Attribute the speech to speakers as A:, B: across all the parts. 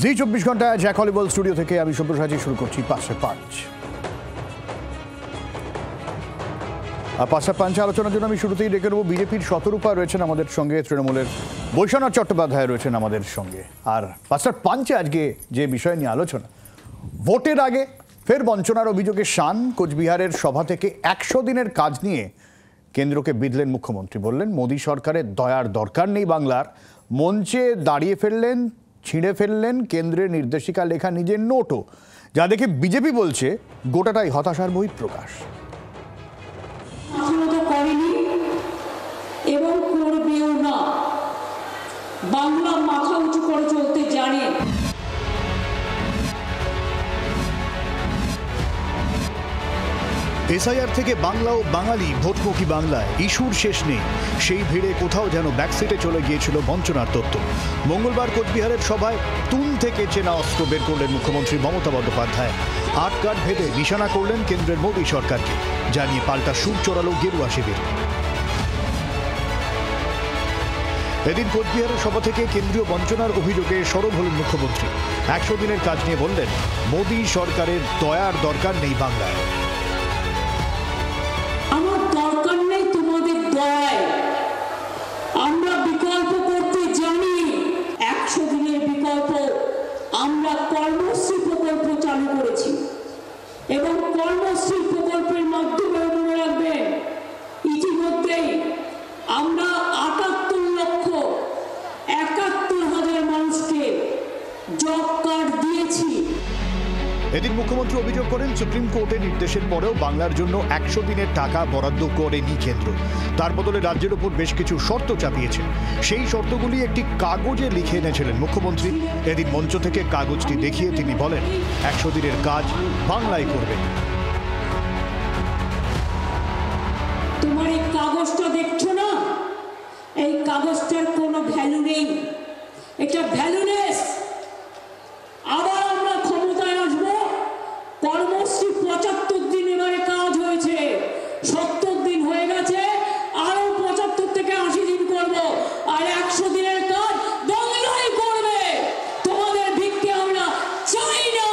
A: জি 24 ঘন্টা Jack হলিবল studio থেকে আমি সব্যসাচী শুরু করছি 5:05। আর 5:05 আলোচনার জন্য আমি শুরুতেই ডেকে নেব বিজেপির শতরূপা রয়েছেন আমাদের সঙ্গে, তৃণমূলের বৈশ্বনাথ চট্টোপাধ্যায় রয়েছেন আমাদের সঙ্গে। আর 5:05 আজকে যে বিষয় নিয়ে আলোচনা, ভোটের আগে ফের বঞ্চনার অভিযোগে শান কোচবিহারের সভা থেকে 100 দিনের কাজ নিয়ে কেন্দ্রকে বিঁধলেন মুখ্যমন্ত্রী। বললেন মোদী সরকারের দয়ার দরকার নেই বাংলার। মঞ্চে দাঁড়িয়ে ফেললেন, ছিঁড়ে ফেললেন কেন্দ্রের নির্দেশিকা লেখা নিজের নোটও, যা দেখে বিজেপি বলছে গোটাটাই হতাশার বহিঃপ্রকাশ।
B: এবং করবেও না, বাংলা মাথা উঁচু করে চলতে জানে।
A: এসআইআর থেকে বাংলা ও বাঙালি ভোটমুখী বাংলায় ইস্যুর শেষ নেই। সেই ভিড়ে কোথাও যেন ব্যাকসিটে চলে গিয়েছিল বঞ্চনার তত্ত্ব। মঙ্গলবার কোচবিহারের সভায় তুন থেকে চেনা অস্ত্র বের করলেন মুখ্যমন্ত্রী মমতা বন্দ্যোপাধ্যায়। 8 কাঠ ভেদে নিশানা করলেন কেন্দ্রের মোদী সরকারকে, জানিয়ে পাল্টা সুর চড়ালো গেরুয়া শিবির। এদিন কোচবিহারের সভা থেকে কেন্দ্রীয় বঞ্চনার অভিযোগে সরব হলেন মুখ্যমন্ত্রী। 100 দিনের কাজ নিয়ে বললেন মোদী সরকারের দয়ার দরকার নেই বাংলায়।
B: আমার দরকার নেই তোমাদের দয়ায়, আমরা বিকল্প করতে জানি। 100 দিনের বিকল্প আমরা কর্মশ্রী প্রকল্প চালু করেছি এবং কর্মশ্রী প্রকল্পের মাধ্যমে মনে রাখবেন ইতিমধ্যেই আমরা 78,71,000 মানুষকে জব কার্ড দিয়েছি।
A: এদিন মুখ্যমন্ত্রী অভিযোগ করেন সুপ্রিম কোর্টের নির্দেশের পরেও বাংলার জন্য 100 দিনের টাকা বরাদ্দ করেনি কেন্দ্র। তার বদলে রাজ্যের উপর বেশ কিছু শর্ত চাপিয়েছে। সেই শর্তগুলি একটি কাগজে লিখে এনেছিলেন মুখ্যমন্ত্রী। এদিন মঞ্চ থেকে কাগজটি দেখিয়ে তিনি বলেন 100 দিনের কাজ বাংলায় করবেন।
B: তোমার এই কাগজটা দেখছো না, এই কাগজটার কোনো ভ্যালু নেই, এটা ভ্যালুলেস। আবার আমরা ক্ষমতায় আসবো, কর্মশ্রী 75 দিন এবারে কাজ হয়েছে, 70 দিন হয়ে গেছে, আরো 75 থেকে 80 দিন করব, আর 100 দিনের কাজ বাংলায় করবে। তোমাদের ভিক্ষে আমরা চাই না।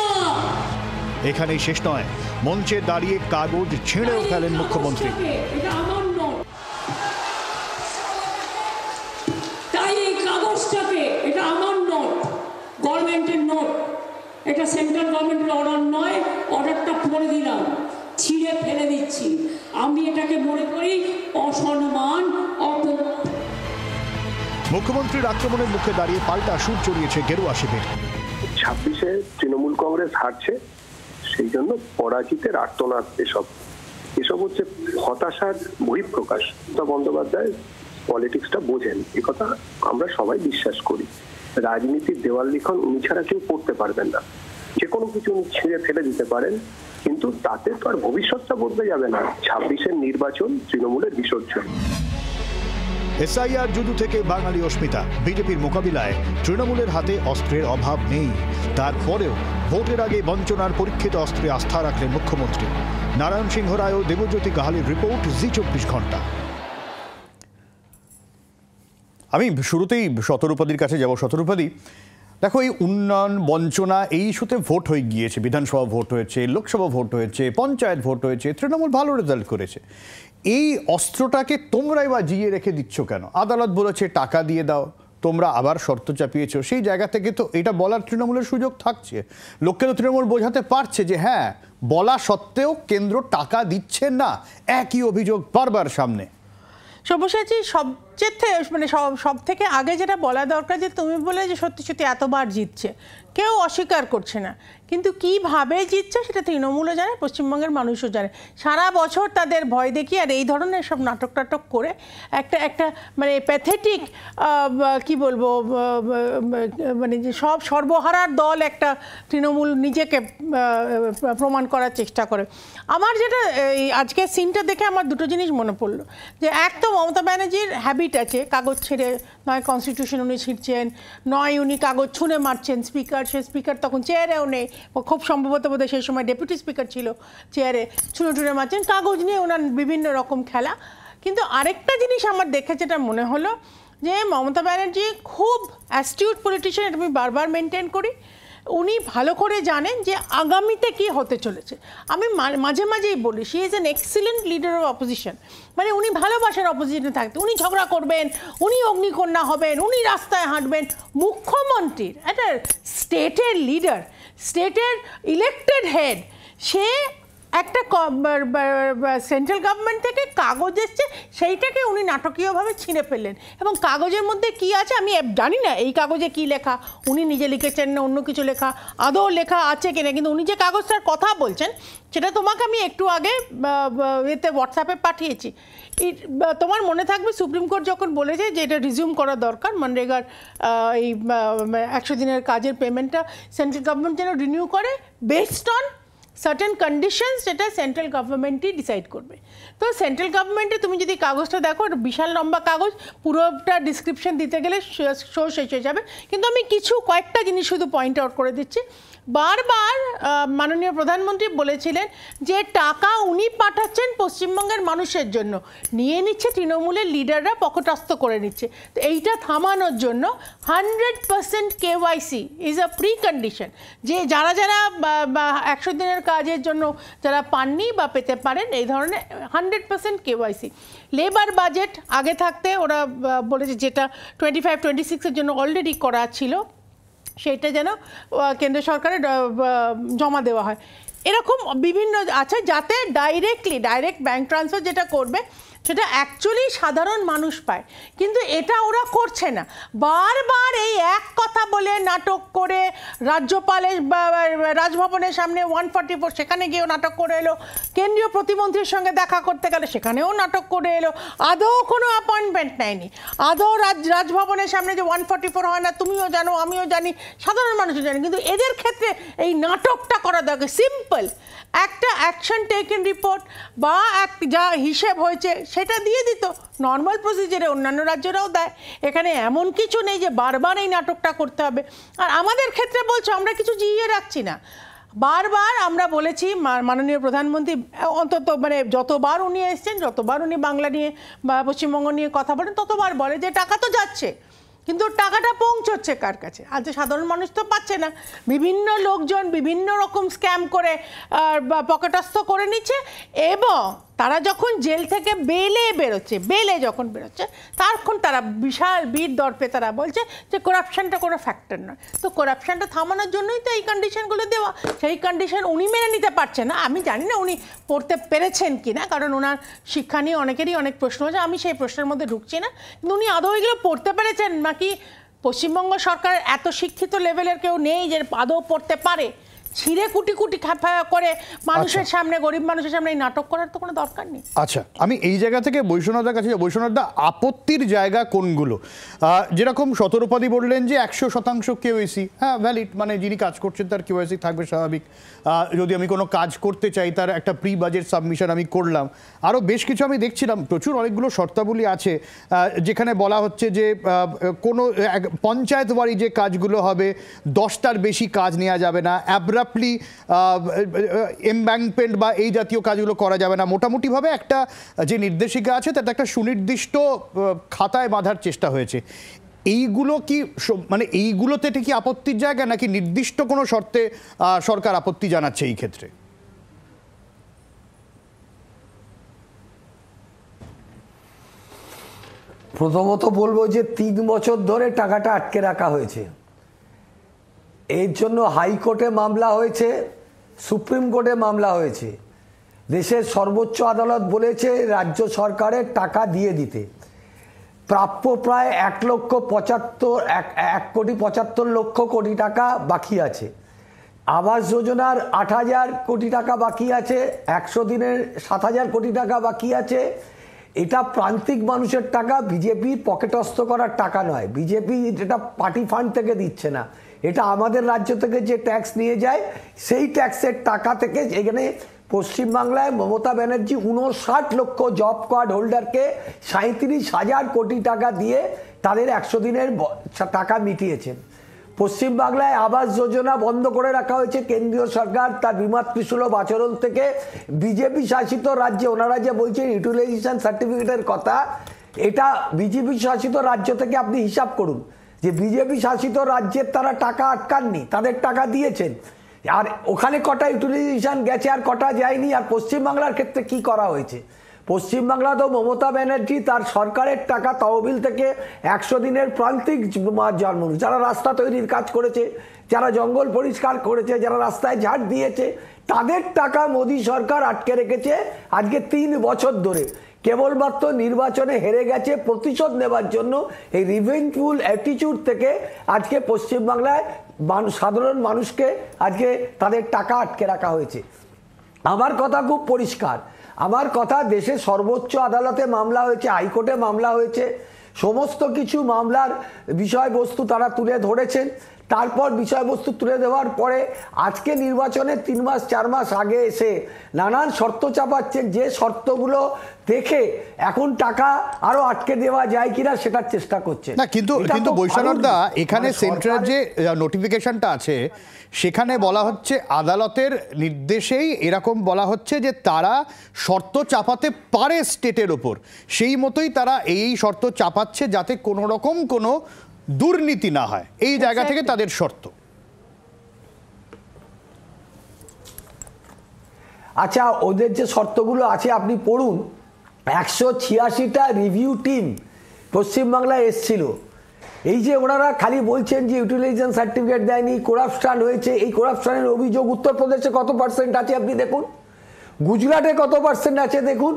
A: এখানেই শেষ নয়, মঞ্চে দাঁড়িয়ে কাগজ ছেড়েও ফেলেন মুখ্যমন্ত্রী।
B: এটা আমার নোট, তাই এই কাগজটাকে, এটা আমার নোট, গভর্নমেন্টের নোট, এটা সেন্ট্রাল গভর্নমেন্টের অর্ডার নয়। অর্ডারটা পড়ে দিলাম, ছিঁড়ে ফেলে দিচ্ছি। আমি এটাকে মনে করি অসম্মান,
A: মুখ্যমন্ত্রীর আক্রমণের মুখে দাঁড়িয়ে পাল্টা সুর চড়িয়েছে গেরুয়া শিবির।
C: 26-এ তৃণমূল কংগ্রেস হারছে, সেই জন্য পরাজিতের আর্তনাদ। এসব হচ্ছে হতাশার বহিঃপ্রকাশ। মমতা বন্দ্যোপাধ্যায় পলিটিক্সটা বোঝেন, একথা আমরা সবাই বিশ্বাস করি। রাজনীতির দেওয়াল লিখন উনি ছাড়া কেউ করতে পারবেন না। যে কোনো কিছু উনি ছিঁড়ে ফেলে দিতে পারেন, কিন্তু তাতে তো আর ভবিষ্যৎটা বদলে যাবে না। 26-এর নির্বাচন তৃণমূলের বিসর্জন।
A: এসআইআর যুদ্ধ থেকে বাঙালি অস্মিতা। বিজেপির মোকাবিলায় তৃণমূলের হাতে অস্ত্রের অভাব নেই। তারপরেও ভোটের আগে বঞ্চনার পরীক্ষিত অস্ত্রে আস্থা রাখলেন মুখ্যমন্ত্রী। নারায়ণ সিংহ রায় ও দেবজ্যোতি কাহালির রিপোর্ট, জি 24 ঘন্টা। আমি শুরুতেই শতরূপাদির কাছে যাব। শতরূপাদি, দেখো এই উন্নয়ন বঞ্চনা এই ইস্যুতে ভোট হয়ে গিয়েছে, বিধানসভা ভোট হয়েছে, লোকসভা ভোট হয়েছে, পঞ্চায়েত ভোট হয়েছে, তৃণমূল ভালো রেজাল্ট করেছে। এই অস্ত্রটাকে তোমরাই বা জিয়ে রেখে দিচ্ছ কেন? আদালত বলেছে টাকা দিয়ে দাও, তোমরা আবার শর্ত চাপিয়েছ। সেই জায়গা থেকে তো এটা বলার তৃণমূলের সুযোগ থাকছে। লোককে তো তৃণমূল বোঝাতে পারছে যে হ্যাঁ, বলা সত্ত্বেও কেন্দ্র টাকা দিচ্ছে না। একই অভিযোগ বারবার সামনে।
D: সব্যসাচী, সব থেকে আগে যেটা বলা দরকার, যে তুমি বলে যে সত্যি সত্যি এতবার জিতছে, কেউ অস্বীকার করছে না, কিন্তু কিভাবে জিতছে সেটা তৃণমূলও জানে, পশ্চিমবঙ্গের মানুষও জানে। সারা বছর তাদের ভয় দেখিয়ে আর এই ধরনের সব নাটক টাটক করে একটা মানে প্যাথেটিক, কি বলবো, মানে যে সব সর্বহারার দল একটা তৃণমূল নিজেকে প্রমাণ করার চেষ্টা করে। আমার যেটা এই আজকের সিনটা দেখে আমার দুটো জিনিস মনে পড়লো। যে এক তো মমতা ব্যানার্জির হ্যাবিট আছে কাগজ ছেড়ে, নয় কনস্টিটিউশন উনি ছিঁড়ছেন, নয় উনি কাগজ ছুঁড়ে মারছেন স্পিকার। সে স্পিকার তখন চেয়ারেও নেই, খুব সম্ভবত বোধহয় সেই সময় ডেপুটি স্পিকার ছিল, চেয়ারে ছুঁড়ে মারছেন। কাগজ নিয়ে ওনার বিভিন্ন রকম খেলা। কিন্তু আরেকটা জিনিস আমার দেখে যেটা মনে হলো, যে মমতা ব্যানার্জি খুব অ্যাস্টিউট পলিটিশিয়ান, এটা আমি বারবার মেনটেন করি, উনি ভালো করে জানেন যে আগামীতে কি হতে চলেছে। আমি মাঝে মাঝেই বলি she is an excellent leader of opposition, মানে উনি ভালোবাসেন অপোজিশনে থাকতে, উনি ঝগড়া করবেন, উনি অগ্নিকন্যা হবেন, উনি রাস্তায় হাঁটবেন। মুখ্যমন্ত্রীর একটা স্টেটের লিডার, স্টেটের ইলেক্টেড হেড, সে একটা সেন্ট্রাল গভর্নমেন্ট থেকে কাগজ এসছে, সেইটাকে উনি নাটকীয়ভাবে ছিঁড়ে ফেললেন। এবং কাগজের মধ্যে কি আছে আমি জানি না, এই কাগজে কি লেখা, উনি নিজে লিখেছেন না অন্য কিছু লেখা, আদৌ লেখা আছে কিনা, কিন্তু উনি যে কাগজটার কথা বলছেন সেটা তোমাকে আমি একটু আগে এতে হোয়াটসঅ্যাপে পাঠিয়েছি। তোমার মনে থাকবে সুপ্রিম কোর্ট যখন বলেছে যে এটা রিজিউম করা দরকার, মনরেগার এই 100 দিনের কাজের পেমেন্টটা সেন্ট্রাল গভর্নমেন্ট যেন রিনিউ করে বেসড অন সার্টেন কন্ডিশনস, যেটা সেন্ট্রাল গভর্নমেন্টই ডিসাইড করবে। তো সেন্ট্রাল গভর্নমেন্টে তুমি যদি কাগজটা দেখো, বিশাল লম্বা কাগজ, পুরোটা ডিসক্রিপশন দিতে গেলে শো শেষ হয়ে যাবে, কিন্তু আমি কয়েকটা জিনিস শুধু পয়েন্ট আউট করে দিচ্ছি। বারবার মাননীয় প্রধানমন্ত্রী বলেছিলেন যে টাকা উনি পাঠাচ্ছেন পশ্চিমবঙ্গের মানুষের জন্য, নিয়ে নিচ্ছে তৃণমূলের লিডাররা, পকেটস্থ করে নিচ্ছে। তো এইটা থামানোর জন্য 100% KYC is a pre condition, যে যারা 100 দিনের কাজের জন্য যারা পাননি বা পেতে পারেন, এই ধরনের 100% KYC। লেবার বাজেট আগে থাকতে ওরা বলেছে, যেটা 25-26-এর জন্য অলরেডি করা ছিল, সেইটা যেন কেন্দ্র সরকারের জমা দেওয়া হয়। এরকম বিভিন্ন আছে, যাতে ডাইরেক্ট ব্যাংক ট্রান্সফার যেটা করবে সেটা অ্যাকচুয়ালি সাধারণ মানুষ পায়, কিন্তু এটা ওরা করছে না। বারবার এই এক কথা বলে নাটক করে, রাজ্যপালের রাজভবনের সামনে 144 সেখানে গিয়েও নাটক করে এলো, কেন্দ্রীয় প্রতিমন্ত্রীর সঙ্গে দেখা করতে গেলে সেখানেও নাটক করে এলো, আদৌ কোনো অ্যাপয়েন্টমেন্ট নেয়নি, আদৌ রাজভবনের সামনে যে 144 হয় না তুমিও জানো আমিও জানি সাধারণ মানুষও জানি, কিন্তু এদের ক্ষেত্রে এই নাটকটা করা দরকার। সিম্পল একটা অ্যাকশন টেকেন রিপোর্ট বা যা হিসেব হয়েছে সেটা দিয়ে দিত, নর্মাল প্রসিজারে অন্যান্য রাজ্যরাও দেয়। এখানে এমন কিছু নেই যে বারবার এই নাটকটা করতে হবে। আর আমাদের ক্ষেত্রে বলছো আমরা কিছু জিইয়ে রাখছি না, বারবার আমরা বলেছি, মাননীয় প্রধানমন্ত্রী অন্তত মানে যতবার উনি এসছেন, যতবার উনি বাংলা নিয়ে বা পশ্চিমবঙ্গ নিয়ে কথা বলেন, ততবার বলে যে টাকা তো যাচ্ছে, কিন্তু টাকাটা পৌঁছচ্ছে কার কাছে? আজ সাধারণ মানুষ তো পাচ্ছে না, বিভিন্ন লোকজন বিভিন্ন রকম স্ক্যাম করে পকেটস্থ করে নিচ্ছে, এবং তারা যখন জেল থেকে বেলে যখন বেরোচ্ছে তখন তারা বিশাল বীর দর্পে তারা বলছে যে করাপশানটা কোনো ফ্যাক্টর নয়। তো করাপশানটা থামানোর জন্যই তো এই কন্ডিশনগুলো দেওয়া, সেই কন্ডিশন উনি মেনে নিতে পারছেন না। আমি জানি না উনি পড়তে পেরেছেন কি না, কারণ ওনার শিক্ষা নিয়ে অনেকেরই অনেক প্রশ্ন আছে, আমি সেই প্রশ্নের মধ্যে ঢুকছি না, কিন্তু উনি আদৌ এগুলো পড়তে পেরেছেন নাকি পশ্চিমবঙ্গ সরকারের এত শিক্ষিত লেভেলের কেউ নেই যে আদৌ পড়তে পারে? ছিঁড়ে কুটি করে মানুষের সামনে, গরিব মানুষের সামনে এই নাটক করার তো কোনো দরকার নেই।
A: আচ্ছা, আমি এই জায়গা থেকে বৈষ্ণবদার কাছে, বৈষ্ণবদা আপত্তির জায়গা কোনগুলো? যেরকম শতরূপাদি বললেন যে 100% KYC, হ্যাঁ ভ্যালিড, মানে যিনি কাজ করছেন তার KYC থাকবে স্বাভাবিক। যদি আমি কোনো কাজ করতে চাই তার একটা প্রি বাজেট সাবমিশন আমি করলাম। আরও বেশ কিছু আমি দেখছিলাম, প্রচুর অনেকগুলো শর্তাবলী আছে যেখানে বলা হচ্ছে যে কোনো পঞ্চায়েত বাড়ি যে কাজগুলো হবে 10টার বেশি কাজ নেওয়া যাবে না, অ্যাব্রাপ্টলি এমব্যাঙ্কমেন্ট বা এই জাতীয় কাজগুলো করা যাবে না। মোটামুটিভাবে একটা যে নির্দেশিকা আছে তাতে একটা সুনির্দিষ্ট খাতায় বাঁধার চেষ্টা হয়েছে। এইগুলো কি মানে এইগুলোতে কি আপত্তির জায়গা, নাকি নির্দিষ্ট কোনো শর্তে সরকার আপত্তি জানাচ্ছে এই ক্ষেত্রে?
E: প্রথমত বলবো যে 3 বছর ধরে টাকাটা আটকে রাখা হয়েছে, এর জন্য হাইকোর্টে মামলা হয়েছে, সুপ্রিম কোর্টে মামলা হয়েছে, দেশের সর্বোচ্চ আদালত বলেছে রাজ্য সরকারের টাকা দিয়ে দিতে। প্রাপ্য প্রায় 1,75 কোটি টাকা বাকি আছে। আবাস যোজনার 8,000 কোটি টাকা বাকি আছে, 100 দিনের 7,000 কোটি টাকা বাকি আছে। এটা প্রান্তিক মানুষের টাকা, বিজেপির পকেটস্থ করার টাকা নয়, বিজেপি এটা পার্টি ফান্ড থেকে দিচ্ছে না, এটা আমাদের রাজ্য থেকে যে ট্যাক্স নিয়ে যায় সেই ট্যাক্সের টাকা থেকে। এখানে পশ্চিমবাংলায় মমতা ব্যানার্জি 59 লক্ষ জব কার্ড হোল্ডারকে 37,000 কোটি টাকা দিয়ে তাদের 100 দিনের টাকা মিটিয়েছেন। পশ্চিমবাংলায় আবাস যোজনা বন্ধ করে রাখা হয়েছে কেন্দ্রীয় সরকার তার বিমাতৃসুলভ আচরণ থেকে। বিজেপি শাসিত রাজ্যে ওনারা যে বলছেন ইউটিলাইজেশন সার্টিফিকেটের কথা, এটা বিজেপি শাসিত রাজ্য থেকে আপনি হিসাব করুন যে বিজেপি শাসিত রাজ্যের তারা টাকা আটকাননি, তাদের টাকা দিয়েছেন। আর ওখানে কটা ইউটিলাইজেশন গেছে আর কটা যায়নি। আর পশ্চিমবাংলার ক্ষেত্রে কি করা হয়েছে? পশ্চিমবাংলা তো মমতা ব্যানার্জি তার সরকারের টাকা তহবিল থেকে 100 দিনের প্রান্তিক মানুষ, যারা রাস্তা তৈরির কাজ করেছে, যারা জঙ্গল পরিষ্কার করেছে, যারা রাস্তায় ঝাড় দিয়েছে, তাদের টাকা মোদী সরকার আটকে রেখেছে আজকে 3 বছর ধরে। কেবলমাত্র নির্বাচনে হেরে গেছে প্রতিশোধ নেবার জন্য এই রিভেঞ্জফুল অ্যাটিটিউড থেকে আজকে পশ্চিমবাংলায় সাধারণ মানুষকে আজকে তাদের টাকা আটকে রাখা হয়েছে। আমার কথা খুব পরিষ্কার, আমার কথা দেশের সর্বোচ্চ আদালতে মামলা হয়েছে, হাইকোর্টে মামলা হয়েছে, সমস্ত কিছু মামলার বিষয়বস্তু তারা তুলে ধরেছেন। তারপর বিষয়বস্তু তুলে দেওয়ার পরে আজকে নির্বাচনের 3 মাস 4 মাস আগে এসে নানান শর্ত চাপাচ্ছেন, যে শর্তগুলো দেখে এখন টাকা আরো আটকে দেওয়া যায় কিনা সেটার চেষ্টা করছে
A: না। কিন্তু বৈশ্বনাথদা, এখানে সেন্ট্রাল যে নোটিফিকেশনটা আছে সেখানে বলা হচ্ছে আদালতের নির্দেশেই এরকম বলা হচ্ছে যে তারা শর্ত চাপাতে পারে স্টেটের ওপর, সেই মতোই তারা এই শর্ত চাপাচ্ছে যাতে কোনো রকম কোনো দুর্নীতি না হয়, এই জায়গা থেকে তাদের শর্ত।
E: আচ্ছা, ওদের যে শর্তগুলো আছে আপনি পড়ুন। 186টা রিভিউ টিম পশ্চিমবাংলায় এসছিল। এই যে ওনারা খালি বলছেন যে ইউটিলাইজেশন সার্টিফিকেট দেয়নি, করাপশন হয়েছে, এই করাপশনের অভিযোগ উত্তরপ্রদেশে কত পার্সেন্ট আছে আপনি দেখুন, গুজরাটে কত পার্সেন্ট আছে দেখুন,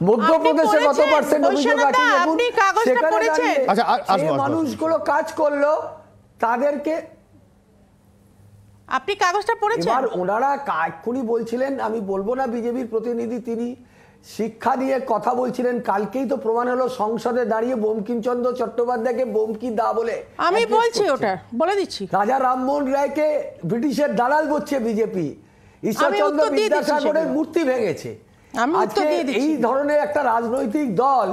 E: মধ্যপ্রদেশে কত পার্সেন্ট অভিযোগ আছে দেখুন। সেখানে মানুষগুলো কাজ করলো, তাদেরকে
D: আপনি কাগজটা পড়েছেন?
E: এবার ওনারা এক্ষুনি বলছিলেন, আমি বলবো না বিজেপির প্রতিনিধি, তিনি শিক্ষা নিয়ে কথা বলছিলেন। কালকেই তো প্রমাণ হলো সংসদে দাঁড়িয়ে বঙ্কিমচন্দ্র চট্টোপাধ্যায়কে বোমকি দা বলে,
D: আমি বলছি ওটা বলে দিচ্ছি,
E: রাজা রামমোহন রায়কে ব্রিটিশের দালাল বলছে বিজেপি, ঈশ্বরচন্দ্র বিদ্যাসাগরের মূর্তি ভেঙেছে। আজকে এই ধরনের একটা রাজনৈতিক দল,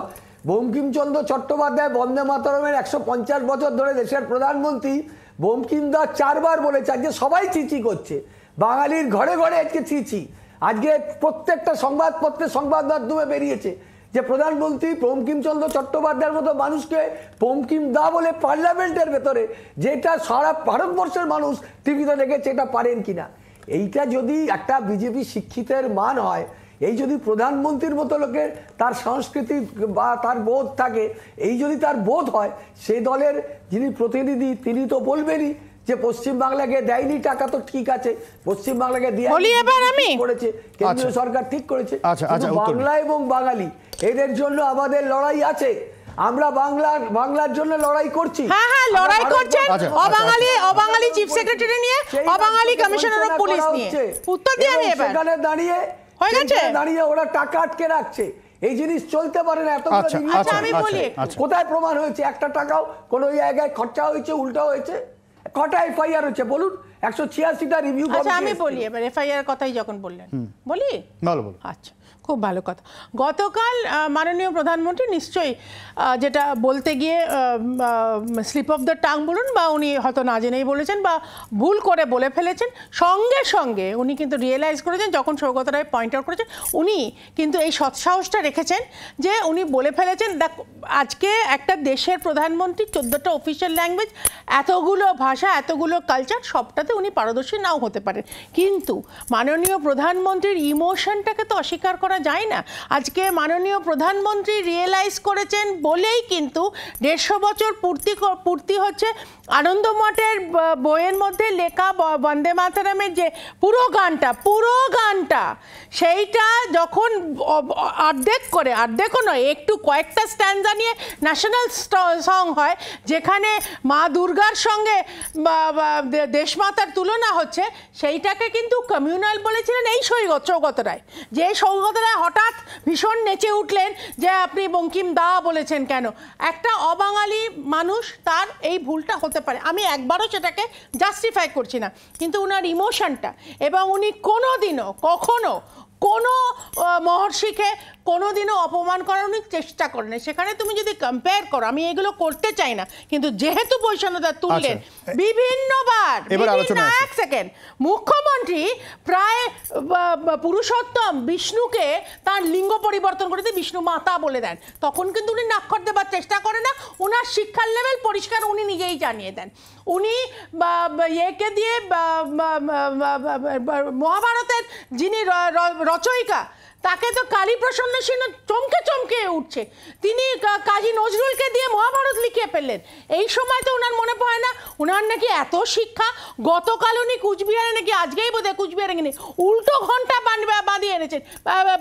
E: বঙ্কিমচন্দ্র চট্টোপাধ্যায় বন্দে মাতরমের 150 বছর ধরে দেশের প্রধানমন্ত্রী, বঙ্কিমদা 4 বার বলেছে, আজকে সবাই চিচি করছে, বাঙালির ঘরে ঘরে আজকে চিচি। আজকে প্রত্যেকটা সংবাদপত্রে সংবাদ মাধ্যমে বেরিয়েছে যে প্রধানমন্ত্রী বঙ্কিমচন্দ্র চট্টোপাধ্যায়ের মতো মানুষকে বঙ্কিম দা বলে পার্লামেন্টের ভেতরে, যেটা সারা ভারতবর্ষের মানুষ টিভিতে দেখেছে, এটা পারেন কিনা। এইটা যদি একটা বিজেপি শিক্ষিতের মান হয়, এই যদি প্রধানমন্ত্রীর মতো লোকের তার সংস্কৃতি বা তার বোধ থাকে, এই যদি তার বোধ হয়, সেই দলের যিনি প্রতিনিধি তিনি তো বলবেনই যে পশ্চিমবাংলাকে দেয়নি টাকা, তো ঠিক আছে, পশ্চিমবাংলাকে দিয়ে করেছে কেন্দ্রীয় সরকার, ঠিক করেছে। বাংলা এবং বাঙালি এদের জন্য আমাদের লড়াই আছে, আমরা বাংলার জন্য লড়াই করছি।
D: হ্যাঁ হ্যাঁ, লড়াই করছেন অবাঙালি চিফ সেক্রেটারি নিয়ে, অবাঙালি কমিশনার অফ পুলিশ নিয়ে। উত্তর দিয়ে আমি এবার
E: সেখানে দাঁড়িয়ে ওরা টাকা আটকে রাখছে, এই জিনিস চলতে পারে না। এত
D: আমি বলি
E: কোথায় প্রমাণ হয়েছে একটা টাকাও কোনো জায়গায় খরচা হয়েছে, উল্টা হয়েছে? কটা এফআইআর হয়েছে বলুন? 186টা রিভিউ।
D: আচ্ছা আমি বলি এবার এফআইআর কথাই যখন বললেন, বলি? আচ্ছা, খুব ভালো কথা। গতকাল মাননীয় প্রধানমন্ত্রী নিশ্চয়ই যেটা বলতে গিয়ে স্লিপ অফ দ্য টাং বলুন, বা উনি হয়তো না জেনেই বলেছেন বা ভুল করে বলে ফেলেছেন, সঙ্গে সঙ্গে উনি কিন্তু রিয়েলাইজ করেছেন, যখন সৌগত রায় পয়েন্ট আউট করেছেন, উনি কিন্তু এই সৎসাহসটা রেখেছেন যে উনি বলে ফেলেছেন, আজকে একটা দেশের প্রধানমন্ত্রী 14টা অফিসিয়াল ল্যাঙ্গুয়েজ, এতগুলো ভাষা, এতগুলো কালচার, সবটাতে উনি পারদর্শী নাও হতে পারেন, কিন্তু মাননীয় প্রধানমন্ত্রীর ইমোশনটাকে তো অস্বীকার করা যায় না। আজকে মাননীয় প্রধানমন্ত্রী রিয়েলাইজ করেছেন বলেই কিন্তু 150 বছর পূর্তি হচ্ছে। আনন্দমঠের বইয়ের মধ্যে লেখা বন্দে মাতরমের যে পুরো গানটা সেইটা যখন অর্ধেকও নয়, একটু কয়েকটা স্ট্যান্ডা নিয়ে ন্যাশনাল সং হয়, যেখানে মা দুর্গার সঙ্গে দেশমাতার তুলনা হচ্ছে, সেইটাকে কিন্তু কমিউনাল বলেছিলেন এই সৌগত রায়। যে সৌগত রায় হঠাৎ ভীষণ নেচে উঠলেন যে আপনি বঙ্কিম দা বলেছেন কেন। একটা অবাঙালি মানুষ, তার এই ভুলটা হতে পারে, আমি একবারও সেটাকে জাস্টিফাই করছি না, কিন্তু ওনার ইমোশনটা, এবং উনি কোনোদিনও কখনো কোনো মহর্ষিকে কোনোদিনও অপমান করার উনি চেষ্টা করেন। সেখানে তুমি যদি কম্পেয়ার করো, আমি এগুলো করতে চাই না, কিন্তু যেহেতু বৈষম্যতা তুললেন বিভিন্নবার, এক সেকেন্ড, মুখ্যমন্ত্রী প্রায় পুরুষোত্তম বিষ্ণুকে তার লিঙ্গ পরিবর্তন করে দিয়ে বিষ্ণু মাতা বলে দেন, তখন কিন্তু উনি নাক্ষর দেবার চেষ্টা করে না। ওনার শিক্ষার লেভেল পরিষ্কার উনি নিজেই জানিয়ে দেন। উনি একে দিয়ে মহাভারতের যিনি রচয়িকা তাকে তো কালীপ্রসন্ন সিংহ চমকে চমকে উঠছে, তিনি কাজী নজরুলকে দিয়ে মহাভারত লিখিয়ে ফেললেন। এই সময় তো ওনার মনে পড়ে না ওনার নাকি এত শিক্ষা। গতকাল উনি কুচবিহারে নাকি, আজকেই বোধহয় কুচবিহারে গিয়ে উল্টো ঘন্টা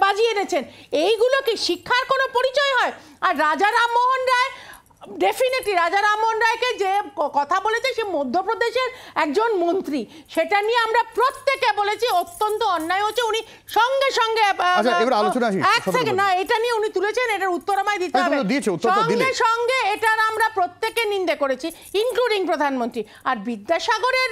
D: বাজিয়ে এনেছেন। এইগুলো কি শিক্ষার কোনো পরিচয় হয়? আর রাজা রামমোহন রায়, ডেফিনেটলি রাজা রামমোহন রায়কে যে কথা বলেছে সে মধ্যপ্রদেশের একজন মন্ত্রী, সেটা নিয়ে আমরা প্রত্যেকে বলেছি অত্যন্ত অন্যায় হচ্ছে। উনি সঙ্গে সঙ্গে এক সেকেন্ড না, এটা নিয়ে উনি তুলেছেন, এটার উত্তর আমায় দিতে হবে। সঙ্গে সঙ্গে এটার আমরা প্রত্যেকে নিন্দে করেছি, ইনক্লুডিং প্রধানমন্ত্রী। আর বিদ্যাসাগরের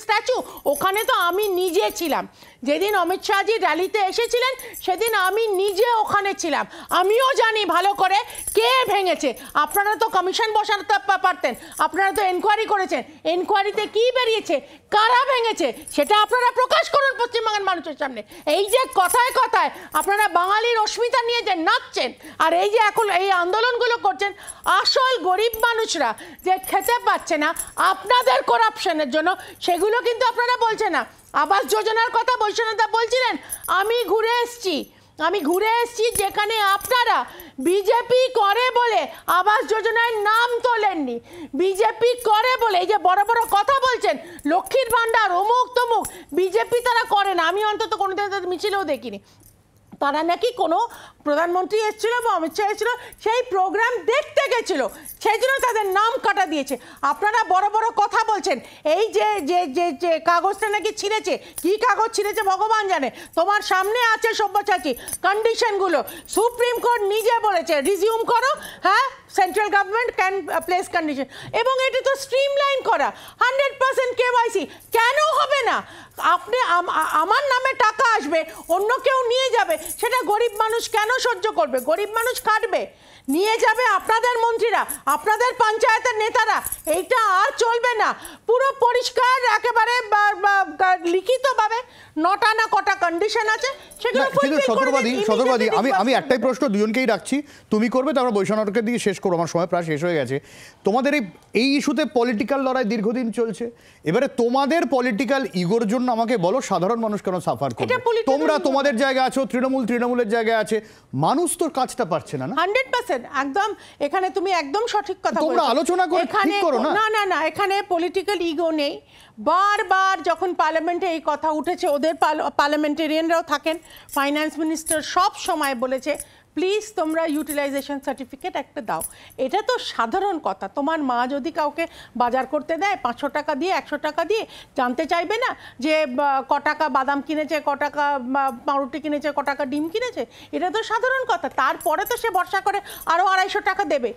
D: স্ট্যাচু, ওখানে তো আমি নিজে ছিলাম যেদিন অমিত শাহজি র্যালিতে এসেছিলেন, সেদিন আমি নিজে ওখানে ছিলাম। আমিও জানি ভালো করে কে ভেঙেছে। আপনারা তো কমিশন বসাতে পারতেন, আপনারা তো এনকোয়ারি করেছেন, এনকোয়ারিতে কি বেরিয়েছে, কারা ভেঙেছে সেটা আপনারা প্রকাশ করুন পশ্চিমবঙ্গের মানুষের সামনে। এই যে কথায় কথায় আপনারা বাঙালির অস্মিতা নিয়ে যে নাচছেন, আর এই যে এখন এই আন্দোলনগুলো করছেন, আসল গরিব মানুষরা যে খেতে পাচ্ছে না আপনাদের করাপশনের জন্য, সেগুলো কিন্তু আপনারা বলছেন না। আবাস যোজনার কথা বৈষ্ণবদা বলছিলেন, আমি ঘুরে এসেছি যেখানে আপনারা বিজেপি করে বলে আবাস যোজনার নাম তোলেননি, বিজেপি করে বলে এই যে বড় বড় কথা বলছেন লক্ষ্মীর ভান্ডার অমুক তমুক, বিজেপি তারা করে না। আমি অন্তত কোনোদিন তাদের মিছিলেও দেখিনি। তারা নাকি কোনো প্রধানমন্ত্রী এসেছিল বা অমিত শাহ এসেছিল, সেই প্রোগ্রাম দেখতে গেছিল, সেই জন্য তাদের নাম কাটা দিয়েছে। আপনারা বড় বড় কথা বলছেন, এই যে যে যে যে কাগজটা নাকি ছিঁড়েছে, কি কাগজ ছিঁড়েছে ভগবান জানে। তোমার সামনে আছে সব্যসাচী কন্ডিশনগুলো, সুপ্রিম কোর্ট নিজে বলেছে রিজিউম করো, হ্যাঁ central government can place condition, এবং এটা তো স্ট্রিমলাইন করা 100% কেওয়াইসি। কেন হবে না? আপনি আমার নামে টাকা আসবে, অন্য কেউ নিয়ে যাবে, সেটা গরিব মানুষ কেন সহ্য করবে? গরিব মানুষ কাটবে, নিয়ে যাবে আপনাদের মন্ত্রীরা, আপনাদের পঞ্চায়েতের নেতারা। এইটা আর চলবে না। পুরো পরিষ্কার একেবারে লিখিতভাবে 9টা না কটা কন্ডিশন আছে, সেগুলো
A: সতর্কবাদী। আমি একটাই প্রশ্ন দুজনকেই রাখছি, তুমি করবে, তারপর বৈষ্ণবকে দিয়ে শেষ করো, আমার সময় প্রায় শেষ হয়ে গেছে। তোমাদের এই ইস্যুতে পলিটিক্যাল লড়াই দীর্ঘদিন চলছে, এবারে তোমাদের পলিটিক্যাল ইগোর জন্য আমাকে বলো সাধারণ মানুষ কেন সাফার করবে? তোমরা তোমাদের জায়গা আছো, তৃণমূলের জায়গায় আছে, মানুষ তো কাজটা পারছে না।
D: 100% একদম, এখানে তুমি একদম সঠিক কথা বলেছো।
A: তোমরা আলোচনা করে ঠিক করো না।
D: না, এখানে পলিটিক্যাল ইগো নেই। বারবার যখন পার্লামেন্টে এই কথা উঠেছে, ওদের পার্লামেন্টেরিয়ানরাও থাকেন, ফাইন্যান্স মিনিস্টার সব সময় বলেছে প্লিজ তোমরা ইউটিলাইজেশন সার্টিফিকেট একটা দাও। এটা তো সাধারণ কথা। তোমার মা যদি কাউকে বাজার করতে দেয় 500 টাকা দিয়ে 100 টাকা দিয়ে, জানতে চাইবে না যে ক টাকা বাদাম কিনেছে, ক টাকা পাউরুটি কিনেছে, ক টাকা ডিম কিনেছে? এটা তো সাধারণ কথা। তারপরে তো সে ভরসা করে আরও 250 টাকা দেবে।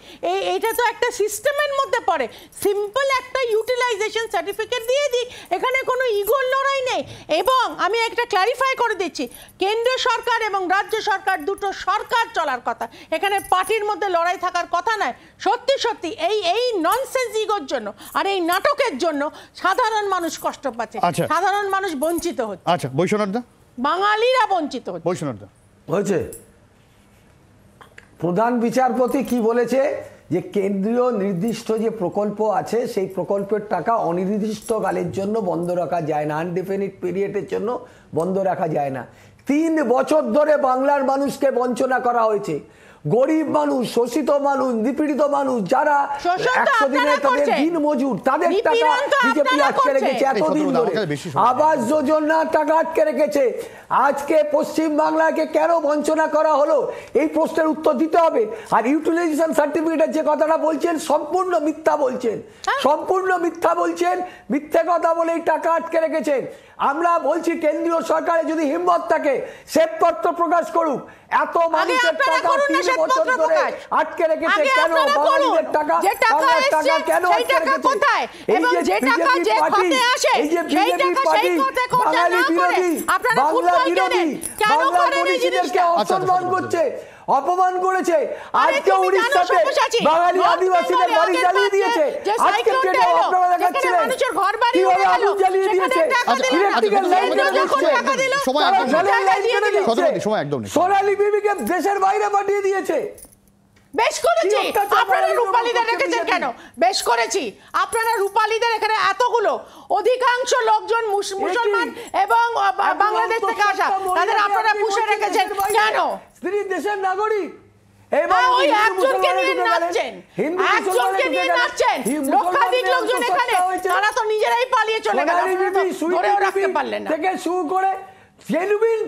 D: এইটা তো একটা সিস্টেমের মধ্যে পড়ে। সিম্পল একটা ইউটিলাইজেশন সার্টিফিকেট দিয়ে দিই, এখানে কোনো ইগোর লড়াই নেই। এবং আমি একটা ক্লারিফাই করে দিচ্ছি, কেন্দ্র সরকার এবং রাজ্য সরকার দুটো সরকার চলার কথা, এখানে পার্টির মধ্যে লড়াই থাকার কথা নয়। সত্যি সত্যি এই ননসেন্স ইগোর জন্য আর এই নাটকের জন্য সাধারণ মানুষ কষ্ট পাচ্ছে, সাধারণ মানুষ বঞ্চিত হচ্ছে।
A: আচ্ছা বৈষ্ণবদা,
D: বাঙালিরা বঞ্চিত হচ্ছে।
A: বৈষ্ণবদা
E: হয়েছে, প্রধান বিচারপতি কি বলেছে যে কেন্দ্রীয় নির্দিষ্ট যে প্রকল্প আছে সেই প্রকল্পের টাকা অনির্দিষ্টকালের জন্য বন্ধ রাখা যায় না, আনডিফিনিট পিরিয়ডের জন্য বন্ধ রাখা যায় না। 3 বছর ধরে বাংলার মানুষকে বঞ্চনা করা হয়েছে। গরিব মানুষ, শোষিত মানুষ, নিপীড়িত মানুষ, যারা 100 দিনে তাদের দিন মজুর, তাদের টাকা বিজেপি আটকে রেখেছে এতদিন ধরে। আবাস যোজনার টাকা আটকে রেখেছে। আজকে পশ্চিম বাংলাকে কেন বঞ্চনা করা হলো, এই প্রশ্নের উত্তর দিতে হবে। আর ইউটিলাইজেশন সার্টিফিকেটের যে কথাটা বলছেন সম্পূর্ণ মিথ্যা বলছেন, সম্পূর্ণ মিথ্যা বলছেন, মিথ্যে কথা বলে এই টাকা আটকে রেখেছেন। আমরা বলছি কেন্দ্রীয় সরকারে যদি হিম্মত থাকে শ্বেতপত্র প্রকাশ করুক। এত মানুষের টাকা 3 বছর ধরে আটকে রেখেছে কেন? বাঙালিদের টাকা, বাংলার টাকা কেন আটকে রেখেছে? এই যে বিজেপি পার্টি, এই যে বিজেপি পার্টি বাঙালি বিরোধী, বাংলা বিরোধী, বাংলার মনীষীদেরকে অসম্মান করছে। অপমান করেছে, আজকে
D: তুমি জানো
E: উড়িষ্যাতে
D: সব্যসাচী,
E: বাঙালি
D: নর্থ
E: আদিবাসীদের
D: বেঙ্গলে
E: বাড়ি
D: আগের
E: জ্বালিয়ে
D: বার
E: দিয়েছে।
D: যে
E: আজকে
D: সাইক্লোনটা
E: ট্রেনে
D: এলো,
E: আপনারা
D: যেখানে
E: দেখাচ্ছিলেন
D: মানুষের ঘর বাড়ি
E: কিভাবে
D: উড়ে গেল,
E: আগুন জ্বালিয়ে
D: সেখানে
E: দিয়েছে,
D: টাকা দিল না।
E: ইলেকট্রিকের লাইন
D: কেন্দ্র
E: কেটে
D: যখন
E: দিচ্ছে,
D: টাকা দিল,
A: সময়
D: তারা
A: একদম
E: জলের লাইন
D: দিয়ে
E: কেটে
D: দিল।
E: দিচ্ছে,
A: সময় একদম নেই।
E: সোনালী বিবিকে দেশের বাইরে পাঠিয়ে দিয়েছে।
D: বেশ করেছি,
E: কি অত্যাচার
D: আপনারা
E: বাঙালির উপর
D: রূপালীদের
E: করছে
D: রেখেছেন
E: বিজেপি?
D: কেন? বেশ করেছি, আপনারা রূপালীদের এখানে এতগুলো অধিকাংশ লোকজন মুসলমান এবং বাংলাদেশ থেকে আসা, তাদের আপনারা পুষে রেখেছেন কেন?
E: স্ত্রী দেশের নাগরিক,
D: হ্যাঁ, ওই একজনকে নিয়ে নাচছেন, একজনকে নিয়ে নাচছেন, লক্ষাধিক লোকজন এখানে, তারা তো নিজেরাই পালিয়ে চলে গেল, আপনারা তো ধরেও রাখতে পারলেন না।
E: থেকে শুরু করে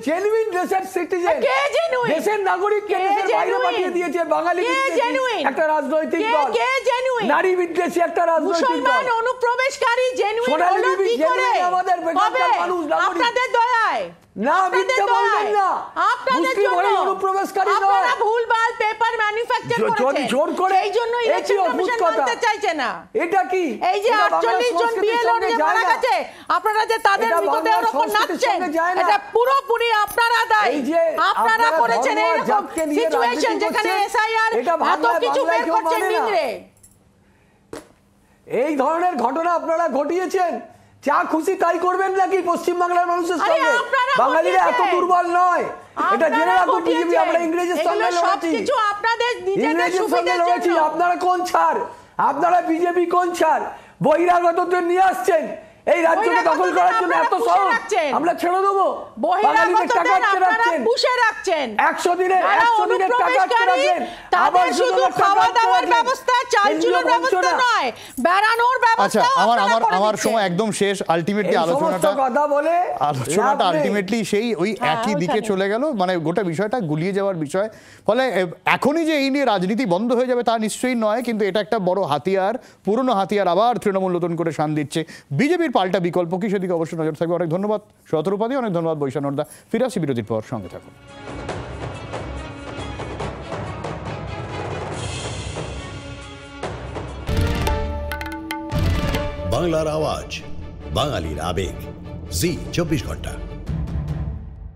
E: জেনুইন দেশের সিটিজেন,
D: কে genuine?
E: দেশের নাগরিককে
D: কে
E: দেশের বাইরে
D: genuine?
E: পাঠিয়ে দিয়েছে বাঙালি
D: কে
E: বিদ্বেষী
D: genuine?
E: একটা রাজনৈতিক দল,
D: কে genuine?
E: নারী বিদ্বেষী একটা রাজনৈতিক দল।
D: মুসলমান অনুপ্রবেশকারী জেনুইন
E: সোনালী
D: হলো
E: বিবি
D: কি করে?
E: genuine আমাদের বেকারদের
D: হবে?
E: মানুষ, নাগরিক।
D: আপনাদের দয়ায়,
E: না,
D: আপনাদের
E: মিথ্যে বলবেন
D: দয়ায়,
E: না।
D: আপনাদের
E: মুসলিম
D: জন্য
E: হলেই অনুপ্রবেশকারী নয়।
D: আপনারা ভুলভাল পেপার ম্যানুফ্যাকচার
E: যদি
D: করেছেন,
E: জোর করে,
D: এই জন্য
E: এ কি
D: ইলেকশন
E: অদ্ভুত
D: কমিশন
E: কথা?
D: মানতে চাইছে না।
E: এটা কি?
D: এই যে
E: এটা বাংলার
D: 48 জন
E: সংস্কৃতির
D: বিএলওর
E: সঙ্গে
D: যে
E: যায়
D: মারা
E: না।
D: গেছে, আপনারা যে তাদের
E: এটা
D: মৃতদেহের
E: বাংলার
D: উপর
E: সংস্কৃতির
D: নাচছেন,
E: সঙ্গে যায় না।
D: এটা পুরোপুরি আপনারা দায়ী।
E: এই যে
D: আপনারা
E: আপনারা
D: করেছেন
E: ধর্ম আর
D: এরকম
E: জাতকে নিয়ে
D: সিচুয়েশন
E: রাজনীতি
D: যেখানে
E: করছেন,
D: এসআইআর
E: এটা
D: এত
E: বাংলায়
D: কিছু বের
E: কেউ
D: করছেন
E: মানে না।
D: নিংড়ে।
E: এই ধরনের ঘটনা আপনারা ঘটিয়েছেন, যা খুশি তাই করবেন নাকি পশ্চিমবাংলার মানুষের
D: আরে
E: সঙ্গে?
D: আপনারা
E: বাঙালিরা এত
D: ঘটিয়েছেন।
E: দুর্বল নয়, এটা জেনে
D: আপনারা
E: রাখুন বিজেপি।
D: ঘটিয়েছেন।
E: আমরা ইংরেজের সঙ্গে
D: এগুলো
E: লড়েছি,
D: সবকিছু আপনাদের নিজেদের
E: ইংরেজের সঙ্গে
D: সুবিধার
E: লড়েছি।
D: জন্য।
E: আপনারা কোন ছাড়? আপনারা বিজেপি কোন ছাড়? বহিরাগতদের নিয়ে আসছেন এই রাজ্যকে দখল করার জন্য, এত
D: আপনারা পুষে
E: সহজ
D: রাখছেন।
E: আমরা ছেড়ে দেবো? বাঙালিদের টাকা
D: বহিরাগতদের
E: আটকে
D: আপনারা
E: রাখছেন,
D: পুষে রাখছেন।
E: 100 দিনের
D: যারা
E: 100 দিনের টাকা আটকে
D: অনুপ্রবেশকারী,
E: রাখেন,
D: তাদের
E: আবাস
D: শুধু
E: যোজনার টাকা
D: খাওয়া
E: আটকে
D: দাওয়ার
E: রাখেন।
D: ব্যবস্থা, চাল
E: কেন্দ্রীয়
D: চুলের ব্যবস্থা
E: বঞ্চনা।
D: নয়, বেড়ানোর
A: আচ্ছা,
D: ব্যবস্থা
A: আমার সময় একদম শেষ। আলটিমেটলি
E: এই সমস্ত
A: আলোচনাটা
E: কথা বলে
A: আলোচনাটা
E: লাভ নেই।
A: আলটিমেটলি সেই ওই একই দিকে
D: ওইখানে।
A: চলে গেল, মানে গোটা বিষয়টা গুলিয়ে যাওয়ার বিষয়। ফলে এখনই যে এই নিয়ে রাজনীতি বন্ধ হয়ে যাবে তা নিশ্চয়ই নয়, কিন্তু এটা একটা বড় হাতিয়ার, পুরনো হাতিয়ার আবার তৃণমূল নতুন করে শান দিচ্ছে। বিজেপির পাল্টা বিকল্প কি সেদিকে অবশ্যই নজর থাকবে। অনেক ধন্যবাদ শতরূপাদি, অনেক ধন্যবাদ বৈশানরদা। ফিরে আসি বিরতির পর, সঙ্গে থাকুন।
F: বাংলার আওয়াজ, বাঙালির আবেগ, জি 24 ঘন্টা।